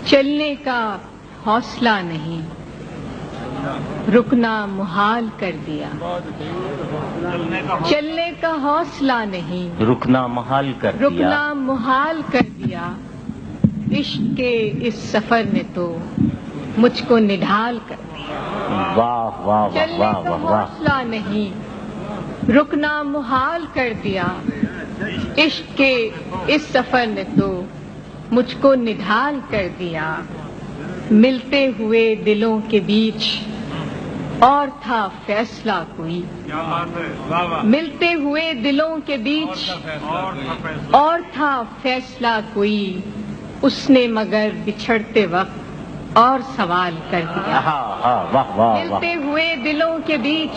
چلنے کا حوصلہ نہیں، رکنا محال کر دیا۔ چلنے کا حوصلہ نہیں، رکنا محال کر دیا۔ رکنا محال کر دیا۔ عشق کے اس سفر نے تو مجھ کو نڈھال کر دیا۔ واہ واہ واہ چلنے واہ کا واہ واہ۔ حوصلہ نہیں، رکنا محال کر دیا۔ عشق کے اس سفر نے تو مجھ کو نڈھال کر دیا۔ ملتے ہوئے دلوں کے بیچ اور تھا فیصلہ کوئی، ملتے ہوئے دلوں کے بیچ اور تھا فیصلہ کوئی، اس نے مگر بچھڑتے وقت اور سوال کر دیا۔ واہ واہ واہ۔ ملتے ہوئے دلوں کے بیچ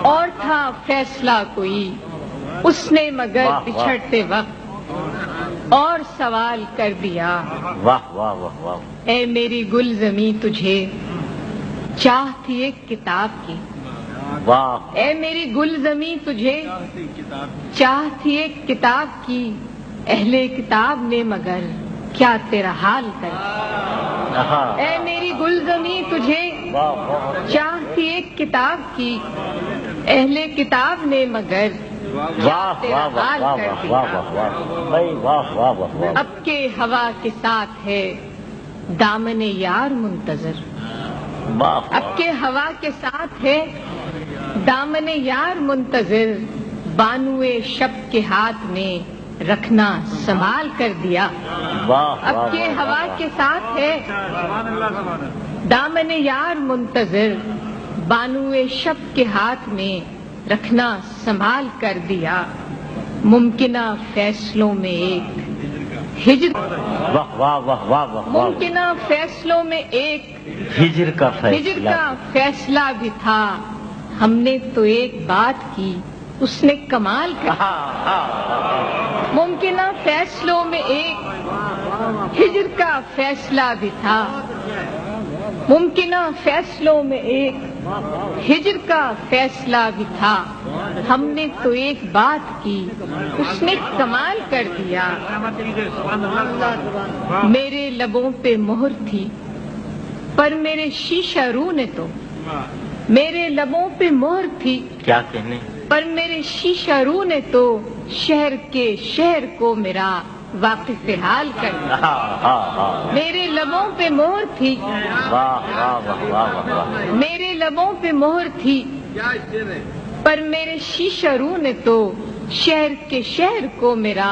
اور تھا فیصلہ کوئی، اس نے مگر بچھڑتے وقت اور سوال کر دیا۔ واہ واہ واہ واہ۔ اے میری گل زمیں تجھے چاہ تھی ایک کتاب کی، واہ۔ اے میری گل زمیں تجھے چاہ تھی ایک کتاب کی، اہل کتاب نے مگر کیا تیرا حال کر دیا۔ اے میری گل زمیں تجھے چاہ تھی ایک کتاب کی، اہل کتاب نے مگر واہ واہ واہ واہ واہ واہ واہ واہ واہ واہ۔ اب کے ہوا کے ساتھ ہے دامن یار منتظر، اب کے ہوا کے ساتھ ہے دامن یار منتظر، بانوئے شب کے ہاتھ میں رکھنا سنبھال کر دیا۔ اب کے ہوا کے ساتھ ہے دامن یار منتظر، بانوئے شب کے ہاتھ میں رکھنا سنبھال کر دیا۔ ممکنہ فیصلوں میں ایک ہجر، واہ واہ واہ واہ واہ۔ ممکنہ فیصلوں میں ایک ہجر کا ہجر فیصلہ۔ کا فیصلہ بھی تھا، ہم نے تو ایک بات کی اس نے کمال کر دیا۔ ممکنہ فیصلوں میں ایک ہجر کا فیصلہ بھی تھا، ممکنہ فیصلوں میں ایک ہجر کا فیصلہ بھی تھا، ہم نے تو ایک بات کی اس نے کمال کر دیا۔ میرے لبوں پہ مہر تھی پر میرے شیشہ رو نے تو، میرے لبوں پہ مہر تھی کیا کہنے؟ پر میرے شیشہ رو نے تو شہر کے شہر کو میرا واقف حال کر دیا۔ میرے لبوں پہ مہر تھی، واہ واہ واہ واہ واہ۔ میرے لبوں پہ مہر تھی پر میرے شیشہ رو نے تو شہر کے شہر کو میرا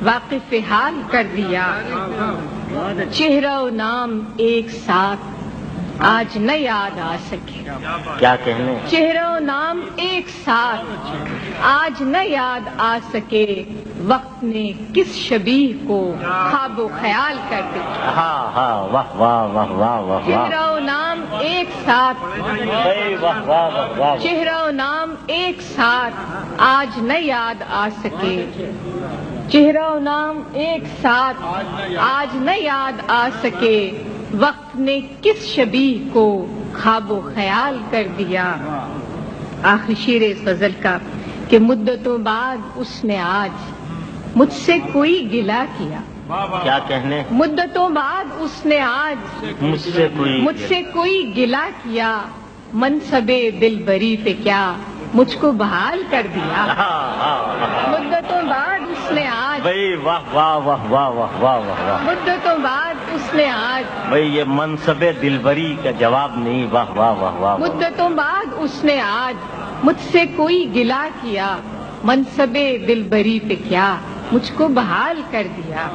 واقف حال کر دیا۔ چہرہ و نام ایک ساتھ آج نہ یاد آ سکے، کیا کہنے؟ چہرہ و نام ایک ساتھ آج نہ یاد آ سکے، وقت نے کس شبیہ کو خواب و خیال کر دیا۔ واہ واہ واہ واہ واہ واہ۔ چہرہ و نام ایک ساتھ، واہ واہ واہ واہ۔ چہرہ و نام ایک ساتھ آج نہ یاد آ سکے، چہرہ و نام ایک ساتھ آج نہ یاد آ سکے، وقت نے کس شبیہ کو خواب و خیال کر دیا۔ آخر شیر اس غزل کا کہ مدتوں بعد اس نے آج مجھ سے کوئی گلہ کیا، کیا کہنے؟ مدتوں بعد اس نے آج مجھ سے کوئی گلہ کیا، منصب دلبری پہ کیا مجھ کو بحال کر دیا۔ مدتوں بعد اس نے آج، بھائی واہ واہ واہ واہ واہ واہ واہ۔ مدتوں بعد اس نے آج، بھائی یہ منصب دلبری کا جواب نہیں، واہ واہ واہ واہ۔ مدتوں بعد اس نے آج مجھ سے کوئی گلہ کیا، منصب دلبری پہ کیا مجھ کو بحال کر دیا۔